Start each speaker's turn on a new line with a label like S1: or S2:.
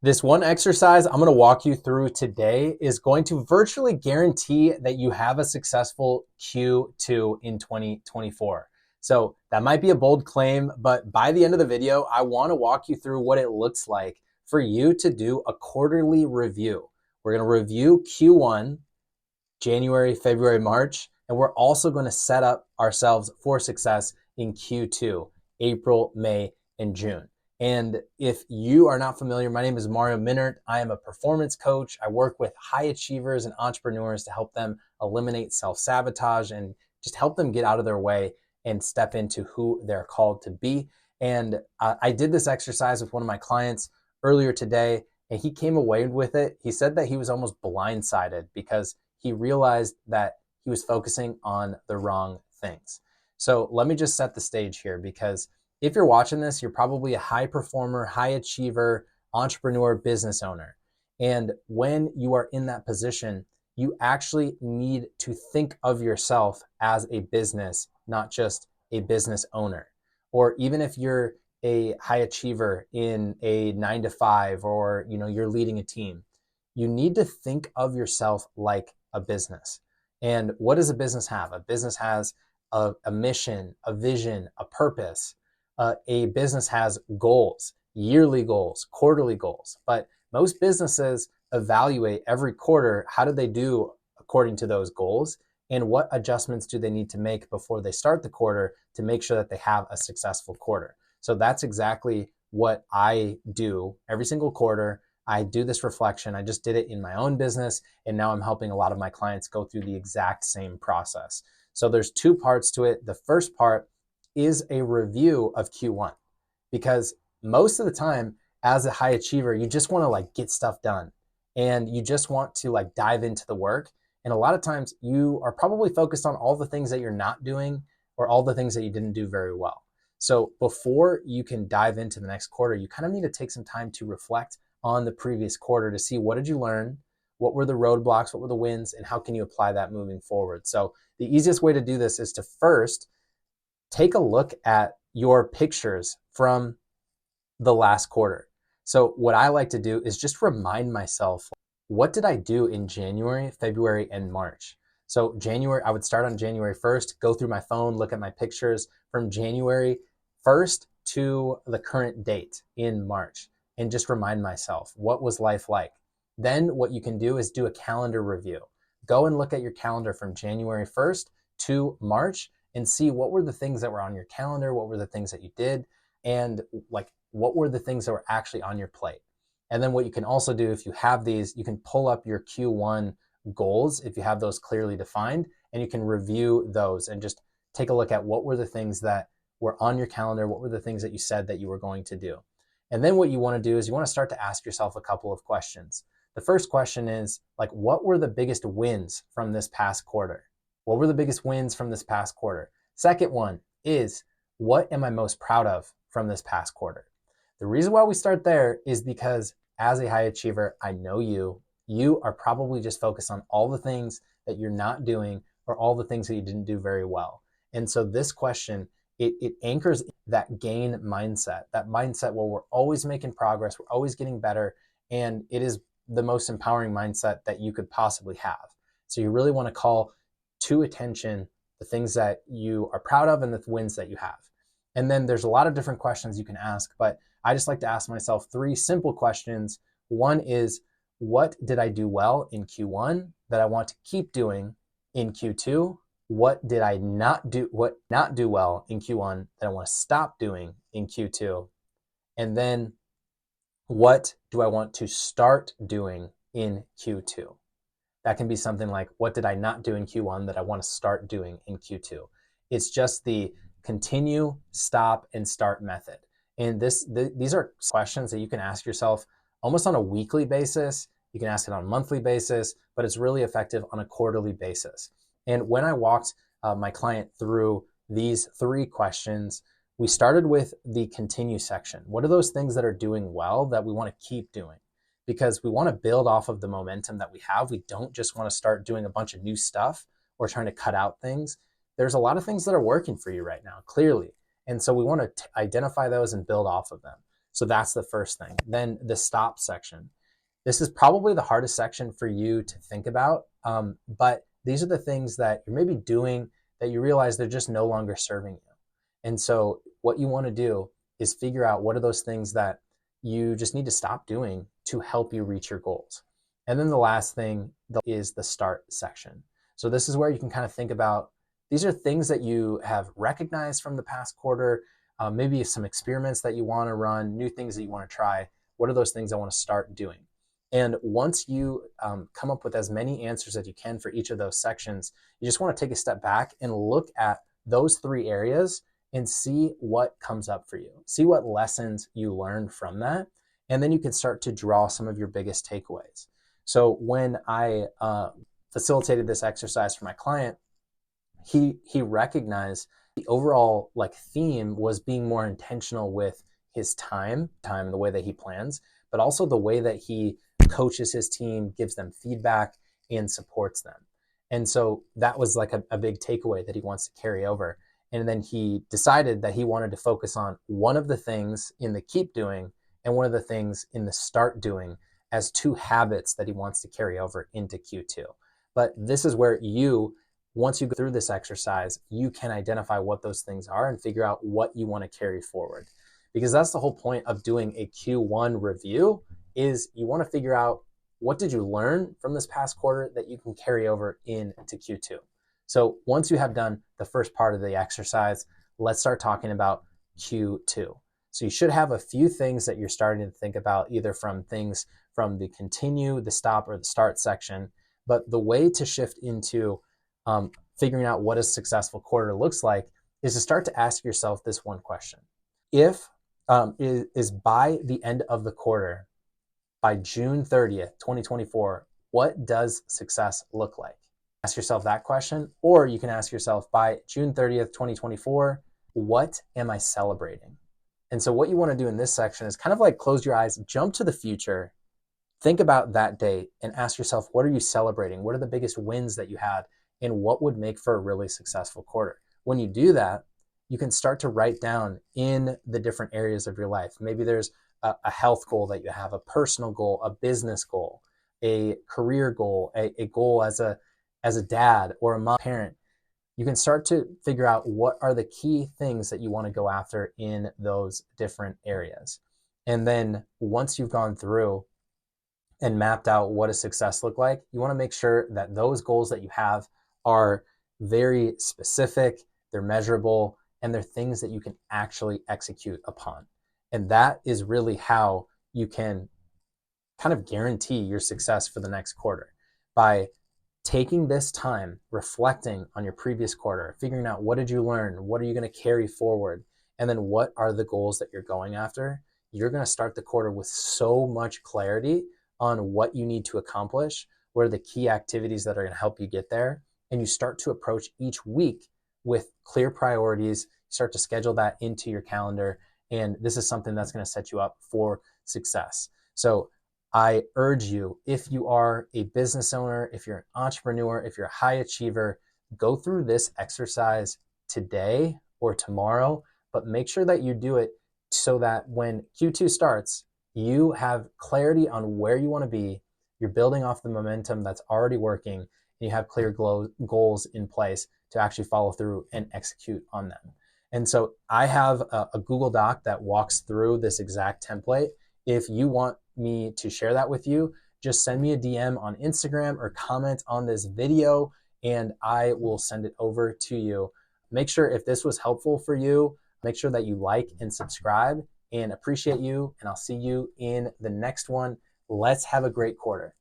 S1: This one exercise I'm going to walk you through today is going to virtually guarantee that you have a successful Q2 in 2024. So that might be a bold claim, but by the end of the video, I want to walk you through what it looks like for you to do a quarterly review. We're going to review Q1, January, February, March, and we're also going to set up ourselves for success in Q2, April, May, and June. And if you are not familiar, my name is Mario Minert. I am a performance coach. I work with high achievers and entrepreneurs to help them eliminate self-sabotage and just help them get out of their way and step into who they're called to be. And I did this exercise with one of my clients earlier today, and he came away with it. He said that he was almost blindsided because he realized that he was focusing on the wrong things. So let me just set the stage here, because if you're watching this, you're probably a high performer, high achiever, entrepreneur, business owner. And when you are in that position, you actually need to think of yourself as a business, not just a business owner. Or even if you're a high achiever in a 9 to 5, or you're leading a team, you need to think of yourself like a business. And what does a business have? A business has a mission, a vision, a purpose. A business has goals, yearly goals, quarterly goals. But most businesses evaluate every quarter, how did they do according to those goals? And what adjustments do they need to make before they start the quarter to make sure that they have a successful quarter? So that's exactly what I do every single quarter. I do this reflection. I just did it in my own business, and now I'm helping a lot of my clients go through the exact same process. So there's two parts to it. The first part is a review of Q1, because most of the time as a high achiever, you just want to get stuff done, and you just want to dive into the work. And a lot of times you are probably focused on all the things that you're not doing, or all the things that you didn't do very well. So before you can dive into the next quarter, you kind of need to take some time to reflect on the previous quarter to see, what did you learn? What were the roadblocks? What were the wins? And how can you apply that moving forward? So the easiest way to do this is to first take a look at your pictures from the last quarter. So what I like to do is just remind myself, what did I do in January, February, and March? So January, I would start on January 1st, go through my phone, look at my pictures from January 1st to the current date in March, and just remind myself, what was life like? Then what you can do is do a calendar review. Go and look at your calendar from January 1st to March and see, what were the things that were on your calendar, what were the things that you did, and what were the things that were actually on your plate. And then what you can also do, if you have these, you can pull up your Q1 goals if you have those clearly defined, and you can review those and just take a look at what were the things that were on your calendar, what were the things that you said that you were going to do. And then what you want to do is you want to start to ask yourself a couple of questions. The first question is, what were the biggest wins from this past quarter? What were the biggest wins from this past quarter? Second one is, what am I most proud of from this past quarter? The reason why we start there is because as a high achiever, I know you are probably just focused on all the things that you're not doing, or all the things that you didn't do very well. And so this question, it anchors that gain mindset, that mindset where we're always making progress, we're always getting better, and it is the most empowering mindset that you could possibly have. So you really want to call to attention the things that you are proud of and the wins that you have. And then there's a lot of different questions you can ask, but I just like to ask myself 3 simple questions. One is, what did I do well in Q1 that I want to keep doing in Q2? What did I not do well in Q1 that I want to stop doing in Q2? And then, what do I want to start doing in Q2? That can be something like, what did I not do in Q1 that I want to start doing in Q2? It's just the continue, stop, and start method. And these are questions that you can ask yourself almost on a weekly basis. You can ask it on a monthly basis, but it's really effective on a quarterly basis. And when I walked my client through these 3 questions, we started with the continue section. What are those things that are doing well that we want to keep doing? Because we want to build off of the momentum that we have. We don't just want to start doing a bunch of new stuff or trying to cut out things. There's a lot of things that are working for you right now, clearly. And so we want to identify those and build off of them. So that's the first thing. Then the stop section. This is probably the hardest section for you to think about, but these are the things that you're maybe doing that you realize they're just no longer serving you. And so what you want to do is figure out what are those things that you just need to stop doing to help you reach your goals. And then the last thing is the start section. So this is where you can kind of think about, these are things that you have recognized from the past quarter, maybe some experiments that you want to run, new things that you want to try. What are those things I want to start doing? And once you come up with as many answers as you can for each of those sections, you just want to take a step back and look at those 3 areas and see what comes up for you. See what lessons you learned from that. And then you can start to draw some of your biggest takeaways. So when I facilitated this exercise for my client, he recognized the overall theme was being more intentional with his time, the way that he plans, but also the way that he coaches his team, gives them feedback, and supports them. And so that was a big takeaway that he wants to carry over. And then he decided that he wanted to focus on one of the things in the keep doing and one of the things in the start doing as 2 habits that he wants to carry over into Q2. But this is where once you go through this exercise, you can identify what those things are and figure out what you want to carry forward. Because that's the whole point of doing a Q1 review, is you want to figure out what did you learn from this past quarter that you can carry over into Q2. So once you have done the first part of the exercise, let's start talking about Q2. So you should have a few things that you're starting to think about, either from things from the continue, the stop, or the start section. But the way to shift into figuring out what a successful quarter looks like is to start to ask yourself this one question. If is by the end of the quarter, by June 30th, 2024, what does success look like? Ask yourself that question, or you can ask yourself, by June 30th, 2024, what am I celebrating? And so what you want to do in this section is kind of close your eyes, jump to the future, think about that date, and ask yourself, what are you celebrating? What are the biggest wins that you had? And what would make for a really successful quarter? When you do that, you can start to write down in the different areas of your life. Maybe there's a health goal that you have, a personal goal, a business goal, a career goal, a goal as a dad or a mom, parent. You can start to figure out what are the key things that you want to go after in those different areas. And then once you've gone through and mapped out what does success look like, you want to make sure that those goals that you have are very specific, they're measurable, and they're things that you can actually execute upon. And that is really how you can kind of guarantee your success for the next quarter, by taking this time, reflecting on your previous quarter, figuring out what did you learn, what are you going to carry forward, and then what are the goals that you're going after. You're going to start the quarter with so much clarity on what you need to accomplish, what are the key activities that are going to help you get there, and you start to approach each week with clear priorities. You start to schedule that into your calendar, and this is something that's going to set you up for success. So I urge you, if you are a business owner, if you're an entrepreneur, if you're a high achiever, go through this exercise today or tomorrow, but make sure that you do it so that when Q2 starts, you have clarity on where you want to be. You're building off the momentum that's already working, and you have clear goals in place to actually follow through and execute on them. And so I have a Google Doc that walks through this exact template. If you want me to share that with you, just send me a DM on Instagram or comment on this video, and I will send it over to you. Make sure, if this was helpful for you, make sure that you like and subscribe, and appreciate you. And I'll see you in the next one. Let's have a great quarter.